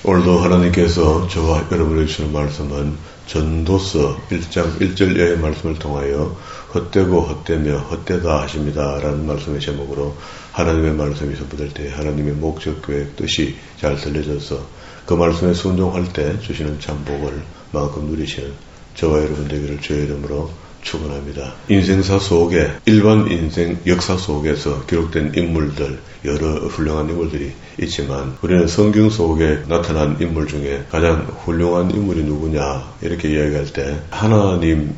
오늘도 하나님께서 저와 여러분에게 주시는 말씀은 전도서 1장 1절의 말씀을 통하여 헛되고 헛되며 헛되다 하십니다 라는 말씀의 제목으로 하나님의 말씀이 선포될 때 하나님의 목적, 계획, 뜻이 잘 들려져서 그 말씀에 순종할 때 주시는 참 복을 마음껏 누리시는 저와 여러분 되기를 주의 이름으로 축원합니다. 인생사 속에 일반 인생 역사 속에서 기록된 인물들, 여러 훌륭한 인물들이 있지만 우리는 성경 속에 나타난 인물 중에 가장 훌륭한 인물이 누구냐 이렇게 이야기할 때 하나님의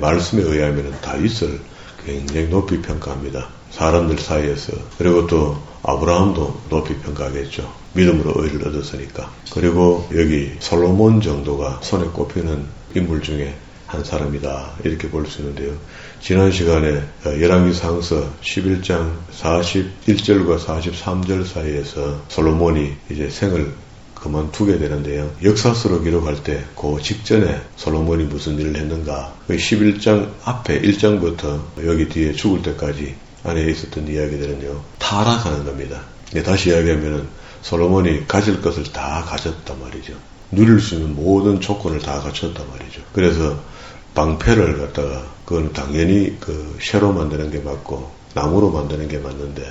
말씀에 의하면 다윗을 굉장히 높이 평가합니다. 사람들 사이에서. 그리고 또 아브라함도 높이 평가하겠죠. 믿음으로 의를 얻었으니까. 그리고 여기 솔로몬 정도가 손에 꼽히는 인물 중에 한 사람이다 이렇게 볼 수 있는데요. 지난 시간에 열왕기상서 11장 41절과 43절 사이에서 솔로몬이 이제 생을 그만두게 되는데요. 역사서로 기록할 때 그 직전에 솔로몬이 무슨 일을 했는가 11장 앞에 1장부터 여기 뒤에 죽을 때까지 안에 있었던 이야기들은요. 타락하는 겁니다. 다시 이야기하면 솔로몬이 가질 것을 다 가졌단 말이죠. 누릴 수 있는 모든 조건을 다 갖췄단 말이죠. 그래서 방패를 갖다가 그건 당연히 쇠로 만드는 게 맞고 나무로 만드는 게 맞는데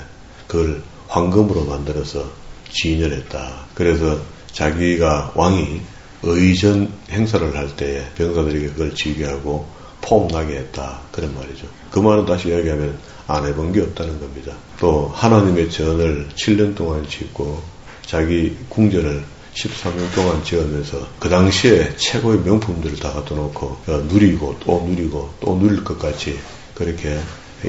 그걸 황금으로 만들어서 진열했다. 그래서 자기가 왕이 의전 행사를 할 때에 병사들에게 그걸 지게 하고 폼나게 했다. 그런 말이죠. 그 말은 다시 이야기하면 안 해본 게 없다는 겁니다. 또 하나님의 전을 7년 동안 짓고 자기 궁전을 13년 동안 지으면서 그 당시에 최고의 명품들을 다 갖다 놓고 누리고 또 누리고 또 누릴 것 같이 그렇게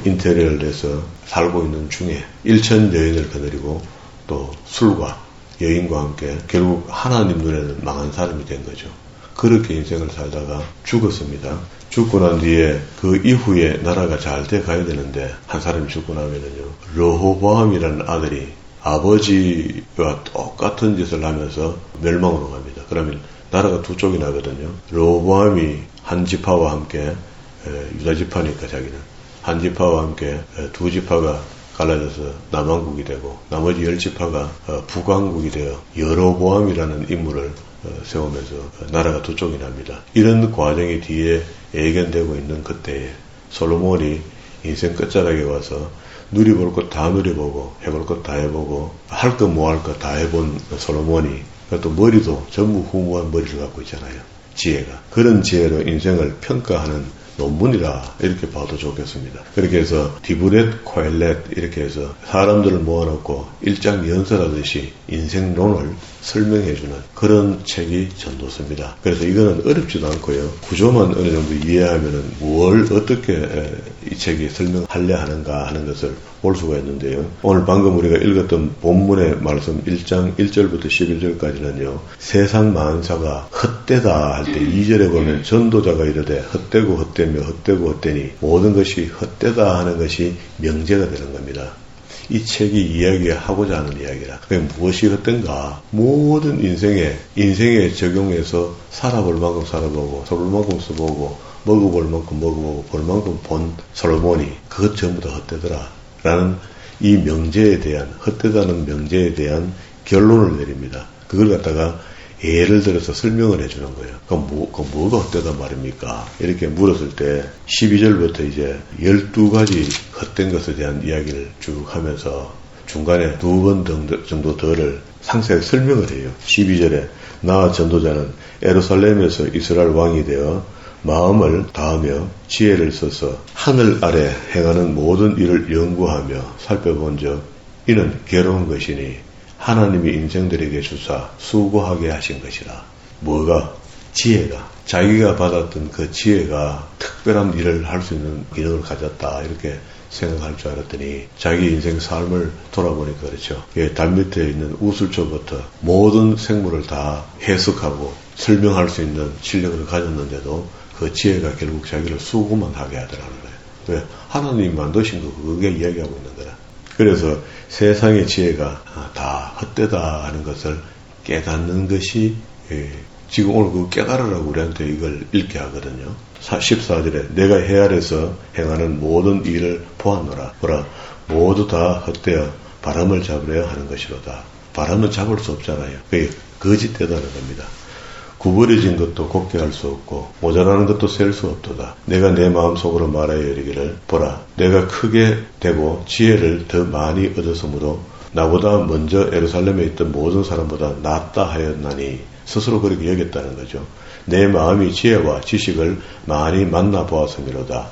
인테리어를 해서 살고 있는 중에 일천 여인을 거느리고 또 술과 여인과 함께 결국 하나님 눈에는 망한 사람이 된 거죠. 그렇게 인생을 살다가 죽었습니다. 죽고 난 뒤에 그 이후에 나라가 잘 돼 가야 되는데 한 사람이 죽고 나면은요. 르호보암이라는 아들이 아버지와 똑같은 짓을 하면서 멸망으로 갑니다. 그러면 나라가 두 쪽이 나거든요. 르호보암이 한 지파와 함께 유다 지파니까 자기는 한 지파와 함께 두 지파가 갈라져서 남왕국이 되고 나머지 10지파가 북왕국이 되어 여로보암이라는 인물을 세우면서 나라가 두 쪽이 납니다. 이런 과정이 뒤에 예견되고 있는 그때에 솔로몬이 인생 끝자락에 와서 누려볼 것 다 누려보고 해볼 것 다 해보고 할 것 뭐 할 것 다 해본 솔로몬이 또 머리도 전무후무한 머리를 갖고 있잖아요. 지혜가. 그런 지혜로 인생을 평가하는 논문이라 이렇게 봐도 좋겠습니다. 그렇게 해서 디브렛 코엘렛 이렇게 해서 사람들을 모아놓고 일장 연설하듯이 인생론을 설명해주는 그런 책이 전도서입니다. 그래서 이거는 어렵지도 않고요. 구조만 어느 정도 이해하면은 뭘 어떻게 이 책이 설명하려 하는가 하는 것을 볼 수가 있는데요. 오늘 방금 우리가 읽었던 본문의 말씀 1장 1절부터 11절까지는요. 세상 만사가 헛되다 할 때 2절에 보면 전도자가 이르되 헛되고 헛되며 헛되고 헛되니 모든 것이 헛되다 하는 것이 명제가 되는 겁니다. 이 책이 이야기하고자 하는 이야기라. 무엇이 헛된가? 모든 인생에 적용해서 살아볼 만큼 살아보고 써볼 만큼 써보고 먹어볼 만큼 먹어보고 볼 만큼 본 솔로몬이 그것 전부 다 헛되더라 라는 이 명제에 대한 헛되다는 명제에 대한 결론을 내립니다. 그걸 갖다가 예를 들어서 설명을 해주는 거예요. 그럼 뭐가 헛되단 말입니까? 이렇게 물었을 때 12절부터 이제 12가지 헛된 것에 대한 이야기를 쭉 하면서 중간에 두 번 정도 더를 상세하게 설명을 해요. 12절에 나 전도자는 예루살렘에서 이스라엘 왕이 되어 마음을 다하며 지혜를 써서 하늘 아래 행하는 모든 일을 연구하며 살펴본 적 이는 괴로운 것이니 하나님이 인생들에게 주사 수고하게 하신 것이라. 뭐가? 지혜가. 자기가 받았던 그 지혜가 특별한 일을 할 수 있는 기능을 가졌다. 이렇게 생각할 줄 알았더니 자기 인생 삶을 돌아보니까 그렇죠. 달 밑에 있는 우슬초부터 모든 생물을 다 해석하고 설명할 수 있는 실력을 가졌는데도 그 지혜가 결국 자기를 수고만 하게 하더라는 거예요. 왜? 하나님이 만드신 거 그게 이야기하고 있는 거라. 그래서 세상의 지혜가 다 헛되다 하는 것을 깨닫는 것이 지금 오늘 그 깨달으라고 우리한테 이걸 읽게 하거든요. 14절에 내가 해 아래서 행하는 모든 일을 보았노라. 보라 모두 다 헛되어 바람을 잡으려 하는 것이로다. 바람은 잡을 수 없잖아요. 그게 거짓되다는 겁니다. 구부러진 것도 곱게 할 수 없고 모자라는 것도 셀 수 없도다. 내가 내 마음속으로 말하여 이르기를 보라 내가 크게 되고 지혜를 더 많이 얻었으므로 나보다 먼저 예루살렘에 있던 모든 사람보다 낫다 하였나니 스스로 그렇게 여겼다는 거죠. 내 마음이 지혜와 지식을 많이 만나보았음이로다.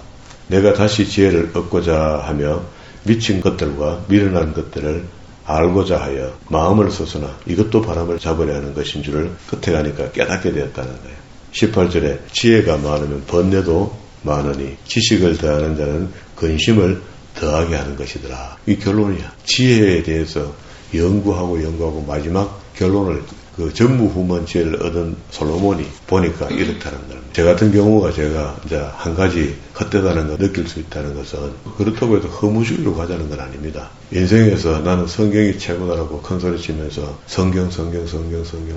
내가 다시 지혜를 얻고자 하며 미친 것들과 미련한 것들을 알고자 하여 마음을 썼으나 이것도 바람을 잡으려 하는 것인 줄을 끝에 가니까 깨닫게 되었다는 거예요. 18절에 지혜가 많으면 번뇌도 많으니 지식을 더하는 자는 근심을 더하게 하는 것이더라. 이 결론이야. 지혜에 대해서 연구하고 마지막 결론을 그 전무후무한 지혜를 얻은 솔로몬이 보니까 이렇다는 겁니다. 저 같은 경우가 제가 이제 한 가지 헛되다는 걸 느낄 수 있다는 것은 그렇다고 해서 허무주의로 가자는 건 아닙니다. 인생에서 나는 성경이 최고다라고 큰소리 치면서 성경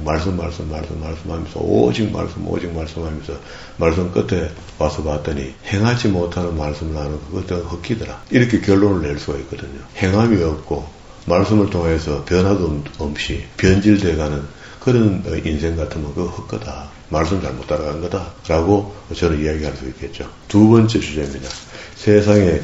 말씀 하면서 오직 말씀하면서 말씀 끝에 와서 봤더니 행하지 못하는 말씀을 하는 그것도 헛기더라. 이렇게 결론을 낼 수가 있거든요. 행함이 없고 말씀을 통해서 변화도 없이 변질돼가는 그런 인생 같으면 그거 헛거다. 말씀 잘못 따라간 거다. 라고 저는 이야기할 수 있겠죠. 두 번째 주제입니다. 세상에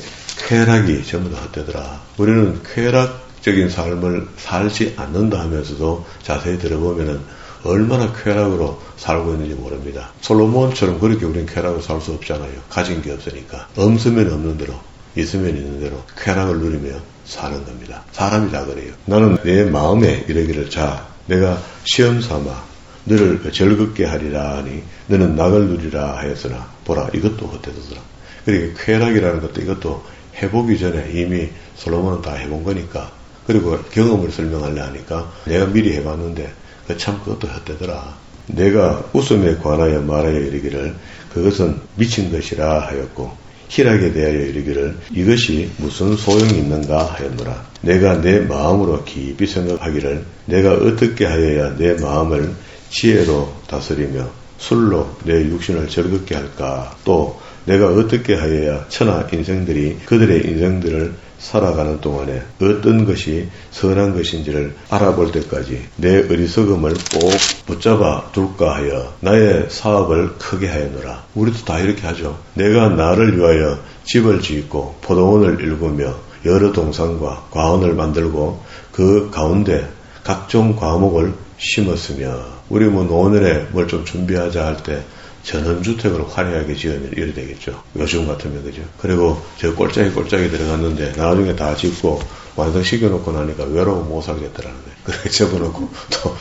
쾌락이 전부 다 헛되더라. 우리는 쾌락적인 삶을 살지 않는다 하면서도 자세히 들어보면은 얼마나 쾌락으로 살고 있는지 모릅니다. 솔로몬처럼 그렇게 우리는 쾌락으로 살 수 없잖아요. 가진 게 없으니까. 없으면 없는 대로, 있으면 있는 대로 쾌락을 누리며 사는 겁니다. 사람이 다 그래요. 나는 내 마음에 이르기를 자 내가 시험 삼아 너를 즐겁게 하리라 하니 너는 낙을 누리라 하였으나 보라 이것도 헛되더라. 그러니까 쾌락이라는 것도 이것도 해보기 전에 이미 솔로몬은 다 해본 거니까 그리고 경험을 설명하려 하니까 내가 미리 해봤는데 참 그것도 헛되더라. 내가 웃음에 관하여 말하여 이르기를 그것은 미친 것이라 하였고 희락에 대하여 이르기를 이것이 무슨 소용이 있는가 하였노라. 내가 내 마음으로 깊이 생각하기를 내가 어떻게 하여야 내 마음을 지혜로 다스리며 술로 내 육신을 즐겁게 할까. 또 내가 어떻게 하여야 천하 인생들이 그들의 인생들을 살아가는 동안에 어떤 것이 선한 것인지를 알아볼 때까지 내 어리석음을 꼭 붙잡아 둘까 하여 나의 사업을 크게 하였노라. 우리도 다 이렇게 하죠. 내가 나를 위하여 집을 짓고 포도원을 일구며 여러 동산과 과원을 만들고 그 가운데 각종 과목을 심었으며 우리 뭐 노년에 뭘 좀 준비하자 할 때 전원주택을 화려하게 지으면 이래 되겠죠. 요즘 같으면 그죠. 그리고 저 꼴짝이 들어갔는데 나중에 다 짓고 완성시켜놓고 나니까 외로워 못 살겠더라는 거예요. 그렇게 접어놓고 또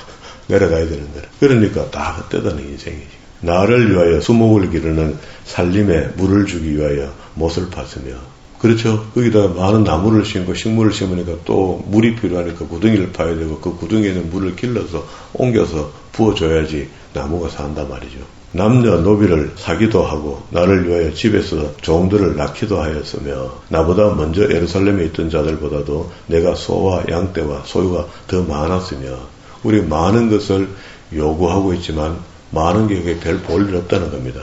내려가야 되는 거예요. 그러니까 다 헛되다는 인생이지. 나를 위하여 수목을 기르는 살림에 물을 주기 위하여 못을 팠으며 그렇죠. 거기다 많은 나무를 심고 식물을 심으니까 또 물이 필요하니까 구덩이를 파야 되고 그 구덩이에는 물을 길러서 옮겨서 부어줘야지 나무가 산단 말이죠. 남녀 노비를 사기도 하고 나를 위하여 집에서 종들을 낳기도 하였으며 나보다 먼저 예루살렘에 있던 자들보다도 내가 소와 양떼와 소유가 더 많았으며 우리 많은 것을 요구하고 있지만 많은 게 별 볼일 없다는 겁니다.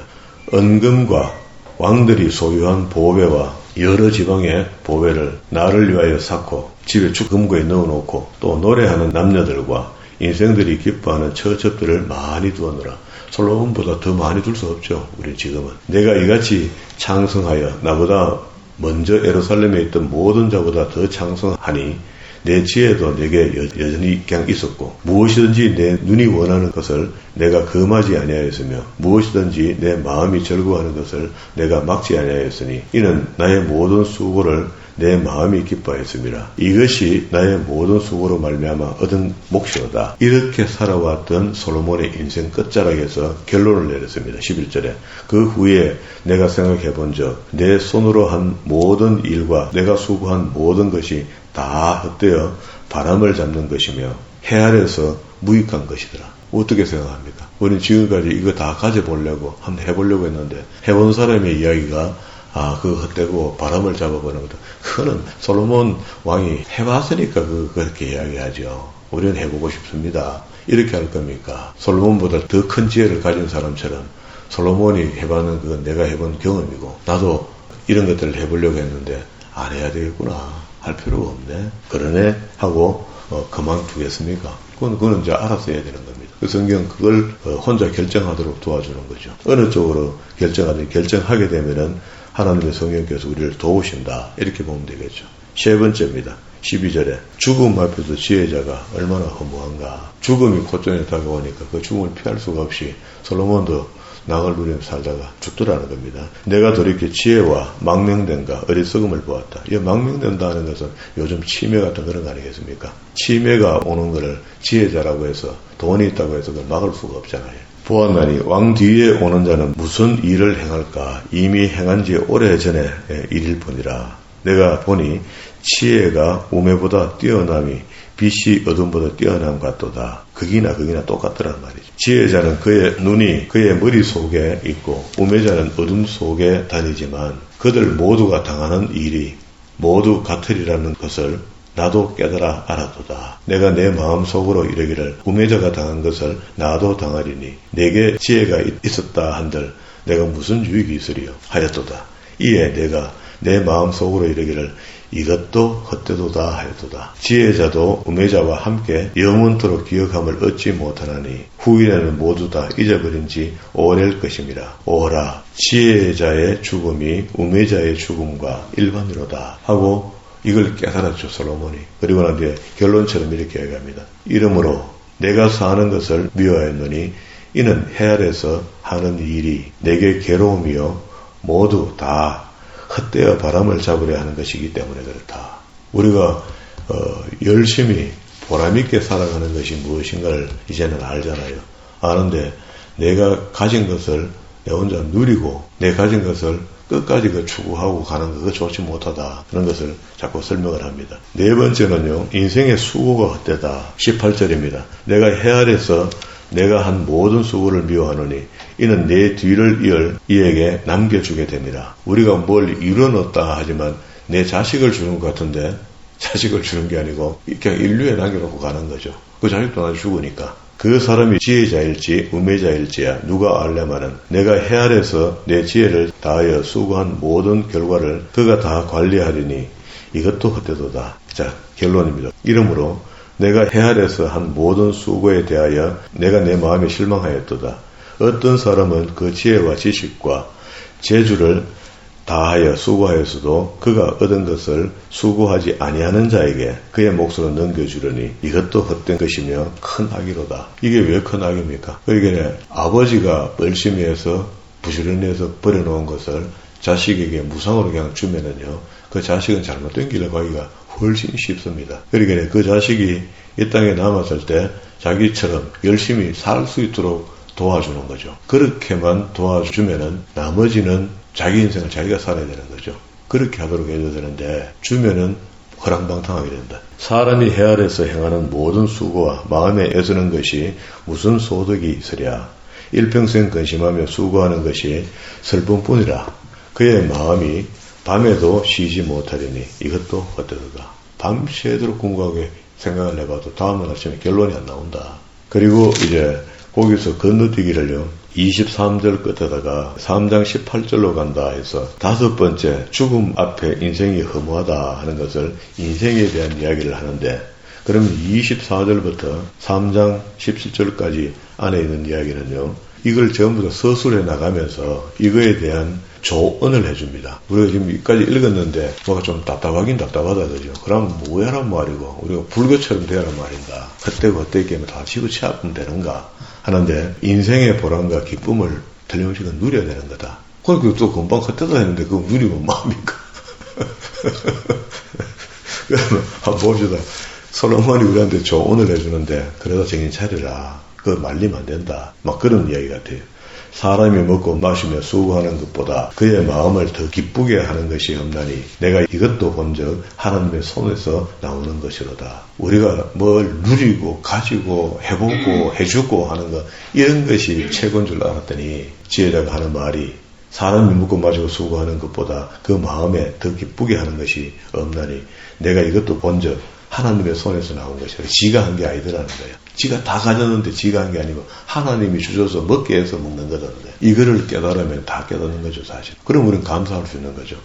은금과 왕들이 소유한 보배와 여러 지방의 보배를 나를 위하여 쌓고 집에 금고에 넣어놓고 또 노래하는 남녀들과 인생들이 기뻐하는 처첩들을 많이 두었노라. 솔로몬보다 더 많이 둘 수 없죠. 우리 지금은. 내가 이같이 창성하여 나보다 먼저 예루살렘에 있던 모든 자보다 더 창성하니 내 지혜도 내게 여전히 그냥 있었고 무엇이든지 내 눈이 원하는 것을 내가 금하지 아니하였으며 무엇이든지 내 마음이 즐거워하는 것을 내가 막지 아니하였으니 이는 나의 모든 수고를 내 마음이 기뻐했습니다. 이것이 나의 모든 수고로 말미암아 얻은 몫이로다. 이렇게 살아왔던 솔로몬의 인생 끝자락에서 결론을 내렸습니다. 11절에 그 후에 내가 생각해본 적 내 손으로 한 모든 일과 내가 수고한 모든 것이 다 헛되어 바람을 잡는 것이며 해 아래서 무익한 것이더라. 어떻게 생각합니까? 우리는 지금까지 이거 다 가져보려고 한번 해보려고 했는데 해본 사람의 이야기가 그거 헛되고 바람을 잡아보는 것도 그거는 솔로몬 왕이 해봤으니까 그렇게 이야기하죠. 우리는 해보고 싶습니다. 이렇게 할 겁니까? 솔로몬보다 더 큰 지혜를 가진 사람처럼 솔로몬이 해봤는 그건 내가 해본 경험이고 나도 이런 것들을 해보려고 했는데 안 해야 되겠구나 할 필요가 없네. 그러네 하고 그만두겠습니까? 그거는 이제 알아서 해야 되는 겁니다. 그 성경 그걸 혼자 결정하도록 도와주는 거죠. 어느 쪽으로 결정하든 결정하게 되면은 하나님의 성령께서 우리를 도우신다. 이렇게 보면 되겠죠. 세 번째입니다. 12절에 죽음 앞에서 지혜자가 얼마나 허무한가. 죽음이 콧전에 다가오니까 그 죽음을 피할 수가 없이 솔로몬도 낙을 누리며 살다가 죽더라는 겁니다. 내가 돌이켜 지혜와 망명된가 어리석음을 보았다. 이 망명된다는 것은 요즘 치매 같은 그런 거 아니겠습니까? 치매가 오는 것을 지혜자라고 해서 돈이 있다고 해서 그걸 막을 수가 없잖아요. 보았나니 왕 뒤에 오는 자는 무슨 일을 행할까? 이미 행한 지 오래전에 일일 뿐이라. 내가 보니 지혜가 우매보다 뛰어남이 빛이 어둠보다 뛰어남 같도다. 극이나 똑같더란 말이죠. 지혜자는 그의 눈이 그의 머릿속에 있고 우매자는 어둠 속에 다니지만 그들 모두가 당하는 일이 모두 같으리라는 것을 나도 깨달아 알아도다. 내가 내 마음속으로 이르기를 우매자가 당한 것을 나도 당하리니 내게 지혜가 있었다 한들 내가 무슨 유익이 있으리요 하였도다. 이에 내가 내 마음속으로 이르기를 이것도 헛되도다 하였도다. 지혜자도 우매자와 함께 영원토록 기억함을 얻지 못하나니 후일에는 모두 다 잊어버린 지 오래일 것임이라. 오라 지혜자의 죽음이 우매자의 죽음과 일반이로다 하고 이걸 깨달았죠 솔로몬이. 그리고 난 뒤에 결론처럼 이렇게 얘기합니다. 이러므로 내가 사는 것을 미워하였노니 이는 해 아래서 하는 일이 내게 괴로움이요 모두 다 헛되어 바람을 잡으려 하는 것이기 때문에 그렇다. 우리가 열심히 보람있게 살아가는 것이 무엇인가를 이제는 알잖아요. 아는데 내가 가진 것을 내 혼자 누리고 내 가진 것을 끝까지 추구하고 가는 거 그거 좋지 못하다. 그런 것을 자꾸 설명을 합니다. 네 번째는요. 인생의 수고가 헛되다. 18절입니다. 내가 해 아래서 내가 한 모든 수고를 미워하노니 이는 내 뒤를 이을 이에게 남겨주게 됩니다. 우리가 뭘 이뤄놓았다 하지만 내 자식을 주는 것 같은데 자식을 주는 게 아니고 그냥 인류에 남겨놓고 가는 거죠. 그 자식도 나중에 죽으니까. 그 사람이 지혜자일지 우매자일지야 누가 알려마는 내가 해 아래서 내 지혜를 다하여 수고한 모든 결과를 그가 다 관리하리니 이것도 헛되도다. 자, 결론입니다. 이러므로 내가 해 아래서 한 모든 수고에 대하여 내가 내 마음에 실망하였도다. 어떤 사람은 그 지혜와 지식과 재주를 다하여 수고하였어도 그가 얻은 것을 수고하지 아니하는 자에게 그의 몫으로 넘겨주려니 이것도 헛된 것이며 큰 악이로다. 이게 왜 큰 악입니까? 그러니까 아버지가 열심히 해서 부지런히 해서 버려놓은 것을 자식에게 무상으로 그냥 주면은요, 그 자식은 잘못된 길을 가기가 훨씬 쉽습니다. 그러니까 그 자식이 이 땅에 남았을 때 자기처럼 열심히 살 수 있도록 도와주는 거죠. 그렇게만 도와주면은 나머지는 자기 인생을 자기가 살아야 되는 거죠. 그렇게 하도록 해줘야 되는데 주면은 허랑방탕하게 된다. 사람이 해 아래서 행하는 모든 수고와 마음에 애쓰는 것이 무슨 소득이 있으랴. 일평생 근심하며 수고하는 것이 슬픔뿐이라. 그의 마음이 밤에도 쉬지 못하리니 이것도 헛되도다. 밤새도록 궁금하게 생각을 해봐도 다음날 아침에 결론이 안 나온다. 그리고 이제 거기서 건너뛰기를요 23절 끝에다가 3장 18절로 간다 해서 다섯 번째 죽음 앞에 인생이 허무하다 하는 것을 인생에 대한 이야기를 하는데, 그러면 24절부터 3장 17절까지 안에 있는 이야기는요, 이걸 전부 다 서술해 나가면서 이거에 대한 조언을 해줍니다. 우리가 지금 여기까지 읽었는데 뭐가 좀 답답하긴 답답하다 그죠. 그럼 뭐야란 말이고 우리가 불교처럼 되란 말인가. 헛되고 헛되게 하면 다 집어치우면 되는가 하는데, 인생의 보람과 기쁨을 틀림없이 누려야 되는 거다. 그러니까 또 금방 헛되다 했는데 그거 누리면 뭐합니까? 그러면 한번 봅시다. 솔로몬이 우리한테 조언을 해주는데 그러다 정신 차리라. 그거 말리면 안 된다. 막 그런 이야기 같아요. 사람이 먹고 마시며 수고하는 것보다 그의 마음을 더 기쁘게 하는 것이 없나니 내가 이것도 본즉 하나님의 손에서 나오는 것이로다. 우리가 뭘 누리고 가지고 해보고 해주고 하는 것, 이런 것이 최고인 줄 알았더니 지혜자가 하는 말이 사람이 먹고 마시고 수고하는 것보다 그 마음에 더 기쁘게 하는 것이 없나니 내가 이것도 본즉 하나님의 손에서 나온 것이라. 지가 한 게 아니더라는 거예요. 지가 다 가졌는데 지가 한 게 아니고 하나님이 주셔서 먹게 해서 먹는 거던데, 이거를 깨달으면 다 깨닫는 거죠 사실. 그럼 우리는 감사할 수 있는 거죠.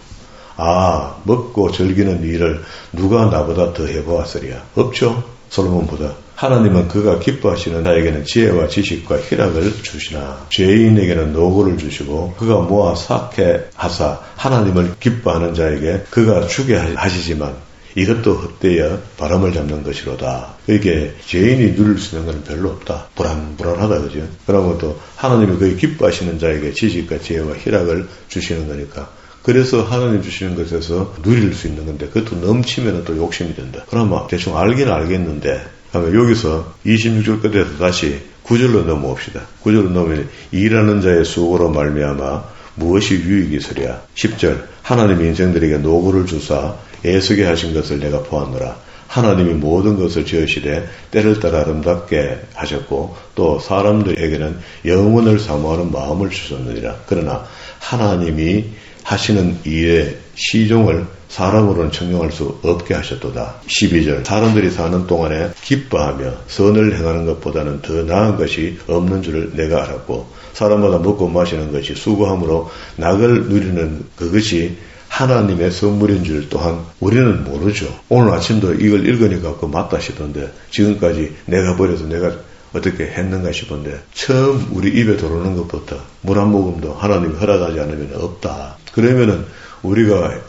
아, 먹고 즐기는 일을 누가 나보다 더 해보았으랴. 없죠. 솔로몬보다. 하나님은 그가 기뻐하시는 자에게는 지혜와 지식과 희락을 주시나 죄인에게는 노고를 주시고 그가 모아 쌓게 하사 하나님을 기뻐하는 자에게 그가 주게 하시지만 이것도 헛되어 바람을 잡는 것이로다. 이게 죄인이 누릴 수 있는 건 별로 없다. 불안하다, 그죠? 그러면 또 하나님이 거의 기뻐하시는 자에게 지식과 지혜와 희락을 주시는 거니까. 그래서 하나님 주시는 것에서 누릴 수 있는 건데 그것도 넘치면 또 욕심이 된다. 그러면 대충 알긴 알겠는데 여기서 26절 끝에서 다시 9절로 넘어옵시다. 9절로 넘으면 일하는 자의 수고로 말미암아 무엇이 유익이 있으랴. 10절 하나님이 인생들에게 노고를 주사 애쓰게 하신 것을 내가 보았노라. 하나님이 모든 것을 지으시되 때를 따라 아름답게 하셨고 또 사람들에게는 영원을 사모하는 마음을 주셨느니라. 그러나 하나님이 하시는 일의 시종을 사람으로는 청정할 수 없게 하셨도다. 12절 사람들이 사는 동안에 기뻐하며 선을 행하는 것보다는 더 나은 것이 없는 줄을 내가 알았고 사람마다 먹고 마시는 것이 수고함으로 낙을 누리는 그것이 하나님의 선물인 줄 또한 우리는 모르죠. 오늘 아침도 이걸 읽으니까 그거 맞다 싶은데 지금까지 내가 버려서 내가 어떻게 했는가 싶은데 처음 우리 입에 들어오는 것부터 물 한 모금도 하나님이 허락하지 않으면 없다. 그러면은 우리가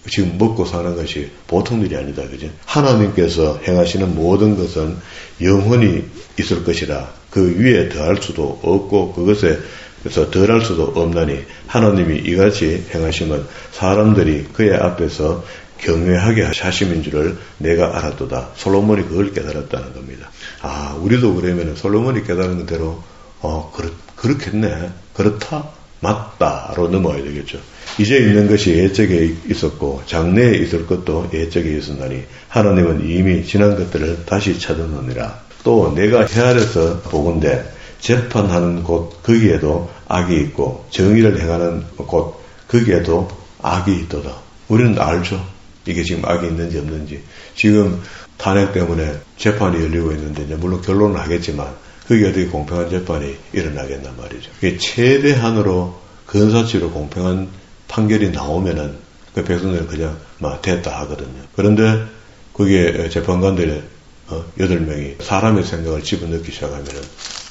지금 먹고 사는 것이 보통 일이 아니다. 그죠? 하나님께서 행하시는 모든 것은 영원히 있을 것이라 그 위에 더할 수도 없고 그것에서 덜할 수도 없나니 하나님이 이같이 행하시면 사람들이 그의 앞에서 경외하게 하심인 줄을 내가 알았도다. 솔로몬이 그걸 깨달았다는 겁니다. 우리도 그러면 솔로몬이 깨달은 대로 그렇겠네. 그렇다. 맞다로 넘어야 되겠죠. 이제 있는 것이 예적에 있었고 장래에 있을 것도 예적에 있었나니 하나님은 이미 지난 것들을 다시 찾아놓으니라. 또 내가 헤아려서 보건대 재판하는 곳 거기에도 악이 있고 정의를 행하는 곳 거기에도 악이 있도다. 우리는 알죠. 이게 지금 악이 있는지 없는지. 지금 탄핵 때문에 재판이 열리고 있는데 이제 물론 결론은 하겠지만 그게 어떻게 공평한 재판이 일어나겠단 말이죠. 그게 최대한으로 근사치로 공평한 판결이 나오면은 그 백성들은 그냥 됐다 하거든요. 그런데 그게 재판관들 8명이 사람의 생각을 집어넣기 시작하면은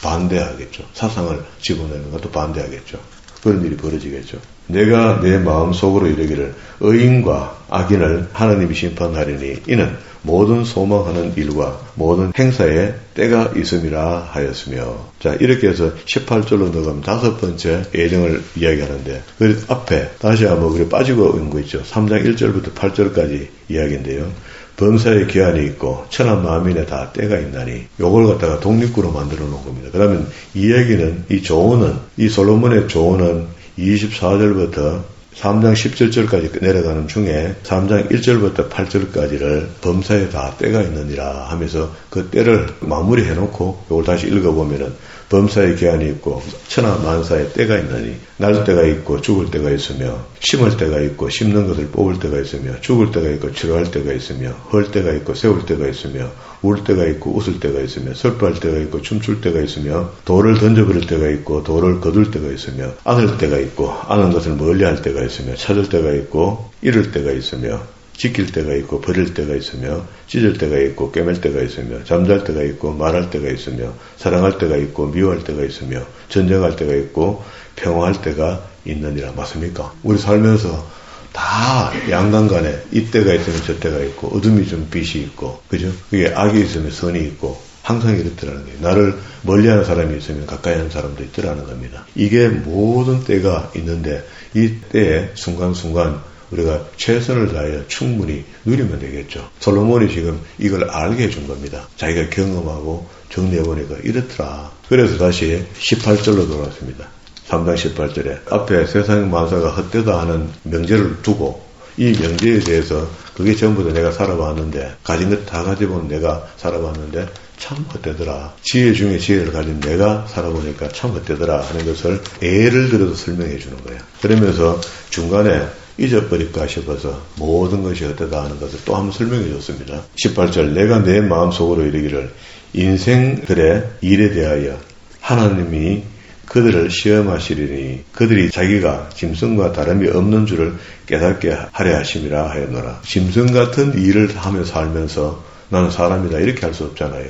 반대하겠죠. 사상을 집어넣는 것도 반대하겠죠. 그런 일이 벌어지겠죠. 내가 내 마음속으로 이르기를 의인과 악인을 하나님이 심판하리니 이는 모든 소망하는 일과 모든 행사에 때가 있음이라 하였으며. 자, 이렇게 해서 18절로 넘어가면 5번째 예정을 이야기하는데 그 앞에 다시 한번 그래 빠지고 있는 거 있죠. 3장 1절부터 8절까지 이야기인데요. 범사에 기한이 있고 천한 만민에 다 때가 있나니 요걸 갖다가 독립구로 만들어 놓은 겁니다. 그러면 이 얘기는 이 조언은 이 솔로몬의 조언은 24절부터 3장 17절까지 내려가는 중에 3장 1절부터 8절까지를 범사에 다 때가 있느니라 하면서 그 때를 마무리해 놓고 이걸 다시 읽어보면은 범사에 기한이 있고 천하 만사에 때가 있나니 날 때가 있고 죽을 때가 있으며 심을 때가 있고 심는 것을 뽑을 때가 있으며 죽을 때가 있고 치료할 때가 있으며 헐 때가 있고 세울 때가 있으며 울 때가 있고 웃을 때가 있으며 슬퍼할 때가 있고 춤출 때가 있으며 돌을 던져버릴 때가 있고 돌을 거둘 때가 있으며 안을 때가 있고 아는 것을 멀리할 때가 있으며 찾을 때가 있고 잃을 때가 있으며 지킬 때가 있고 버릴 때가 있으며 찢을 때가 있고 꿰맬 때가 있으며 잠잘 때가 있고 말할 때가 있으며 사랑할 때가 있고 미워할 때가 있으며 전쟁할 때가 있고 평화할 때가 있느니라. 맞습니까? 우리 살면서 다 양강간에 이때가 있으면 저때가 있고 어둠이 좀 빛이 있고 그죠? 그게 악이 있으면 선이 있고 항상 이렇더라는 거예요. 나를 멀리하는 사람이 있으면 가까이 하는 사람도 있더라는 겁니다. 이게 모든 때가 있는데 이 때에 순간순간 우리가 최선을 다하여 충분히 누리면 되겠죠. 솔로몬이 지금 이걸 알게 해준 겁니다. 자기가 경험하고 정리해보니까 이렇더라. 그래서 다시 18절로 돌아왔습니다. 3장 18절에 앞에 세상 만사가 헛되다 하는 명제를 두고 이 명제에 대해서 그게 전부 다 내가 살아봤는데 가진 것 다 가지고는 내가 살아봤는데 참 헛되더라. 지혜 중에 지혜를 가진 내가 살아보니까 참 헛되더라 하는 것을 예를 들어서 설명해 주는 거예요. 그러면서 중간에 잊어버릴까 싶어서 모든 것이 헛되다 하는 것을 또 한번 설명해 줬습니다. 18절 내가 내 마음속으로 이르기를 인생들의 일에 대하여 하나님이 그들을 시험하시리니 그들이 자기가 짐승과 다름이 없는 줄을 깨닫게 하려 하심이라 하였노라. 짐승 같은 일을 하며 살면서 나는 사람이다 이렇게 할 수 없잖아요.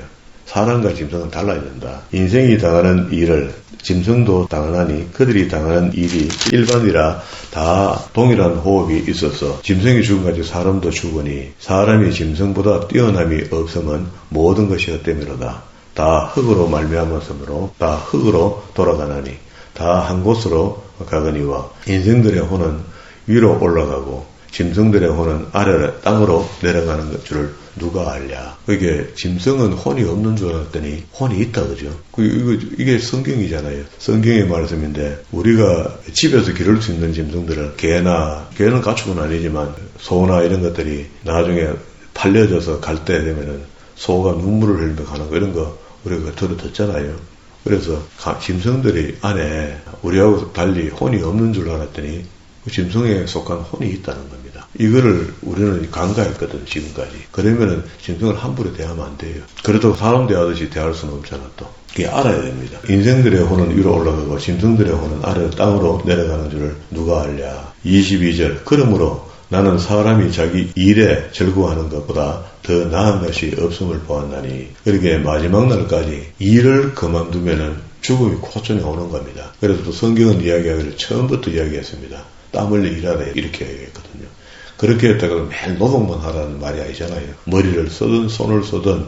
사람과 짐승은 달라야 된다. 인생이 당하는 일을 짐승도 당하나니 그들이 당하는 일이 일반이라 다 동일한 호흡이 있어서 짐승이 죽은같이 사람도 죽으니 사람이 짐승보다 뛰어남이 없으면 모든 것이 헛되미로다. 다 흙으로 말미암았으므로 다 흙으로 돌아가나니 다 한 곳으로 가거니와 인생들의 혼은 위로 올라가고 짐승들의 혼은 아래 땅으로 내려가는 줄을 누가 알랴. 이게 짐승은 혼이 없는 줄 알았더니 혼이 있다 그죠. 이게 성경이잖아요. 성경의 말씀인데 우리가 집에서 기를 수 있는 짐승들을 개는 가축은 아니지만 소나 이런 것들이 나중에 팔려져서 갈 때 되면은 소가 눈물을 흘리며 가는 거 이런 거 우리가 들었잖아요. 그래서 짐승들이 안에 우리하고 달리 혼이 없는 줄 알았더니 그 짐승에 속한 혼이 있다는 겁니다. 이거를 우리는 간과했거든 지금까지. 그러면은 짐승을 함부로 대하면 안 돼요. 그래도 사람 대하듯이 대할 수는 없잖아 또. 그게 알아야 됩니다. 인생들의 혼은 위로 올라가고 짐승들의 혼은 아래 땅으로 내려가는 줄을 누가 알랴. 22절 그러므로 나는 사람이 자기 일에 즐거워하는 것보다 더 나은 것이 없음을 보았나니 그렇게 마지막 날까지 일을 그만두면은 죽음이 코천에 오는 겁니다. 그래서 또 성경은 이야기하기를 처음부터 이야기했습니다. 땀 흘려 일하라 이렇게 얘기했거든요. 그렇게 했다가 매일 노동만 하라는 말이 아니잖아요. 머리를 쓰든 손을 쓰든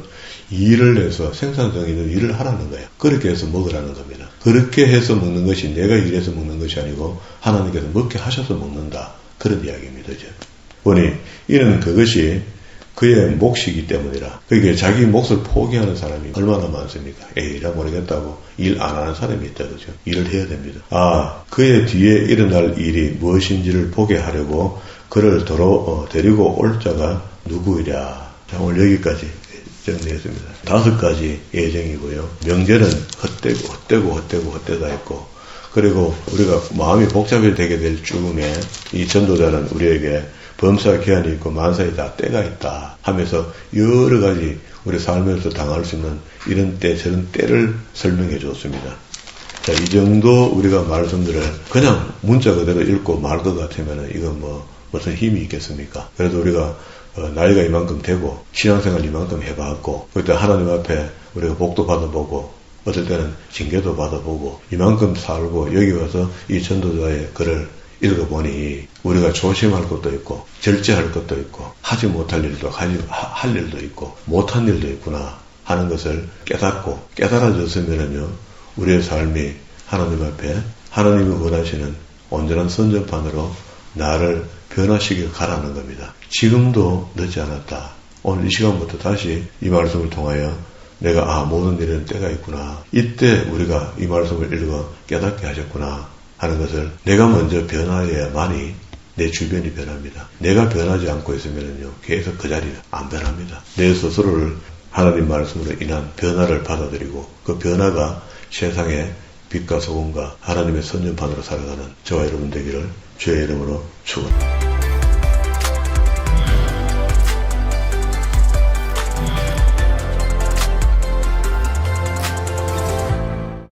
일을 해서 생산성 있는 일을 하라는 거예요. 그렇게 해서 먹으라는 겁니다. 그렇게 해서 먹는 것이 내가 일해서 먹는 것이 아니고 하나님께서 먹게 하셔서 먹는다. 그런 이야기입니다. 이제. 보니 이는 그것이 그의 몫이기 때문이라. 그게 자기 몫을 포기하는 사람이 얼마나 많습니까? 에이라 모르겠다고 일 안 하는 사람이 있다 그죠? 일을 해야 됩니다. 그의 뒤에 일어날 일이 무엇인지를 보게 하려고 그를 데리고 올 자가 누구이랴. 자, 오늘 여기까지 정리했습니다. 5가지 예정이고요. 명제는 헛되다 했고 그리고 우리가 마음이 복잡하게 될 즈음에 이 전도자는 우리에게 범사 기한이 있고 만사에 다 때가 있다 하면서 여러 가지 우리 삶에서 당할 수 있는 이런 때 저런 때를 설명해 줬습니다. 자, 이 정도 우리가 말씀들을 그냥 문자 그대로 읽고 말 것 같으면 이건 무슨 힘이 있겠습니까? 그래도 우리가 나이가 이만큼 되고 신앙생활 이만큼 해봤고 그때 하나님 앞에 우리가 복도 받아보고 어떨 때는 징계도 받아보고 이만큼 살고 여기 와서 이 전도자의 글을 읽어보니 우리가 조심할 것도 있고 절제할 것도 있고 하지 못할 일도 할 일도 있고 못한 일도 있구나 하는 것을 깨닫고 깨달아졌으면요 우리의 삶이 하나님 앞에 하나님이 원하시는 온전한 선전판으로 나를 변화시켜 가라는 겁니다. 지금도 늦지 않았다. 오늘 이 시간부터 다시 이 말씀을 통하여 내가 모든 일에는 때가 있구나. 이때 우리가 이 말씀을 읽어 깨닫게 하셨구나 하는 것을 내가 먼저 변화해야만이 내 주변이 변합니다. 내가 변하지 않고 있으면요 계속 그 자리는 안 변합니다. 내 스스로를 하나님 말씀으로 인한 변화를 받아들이고 그 변화가 세상의 빛과 소금과 하나님의 선전판으로 살아가는 저와 여러분 되기를 주의 이름으로 축원합니다.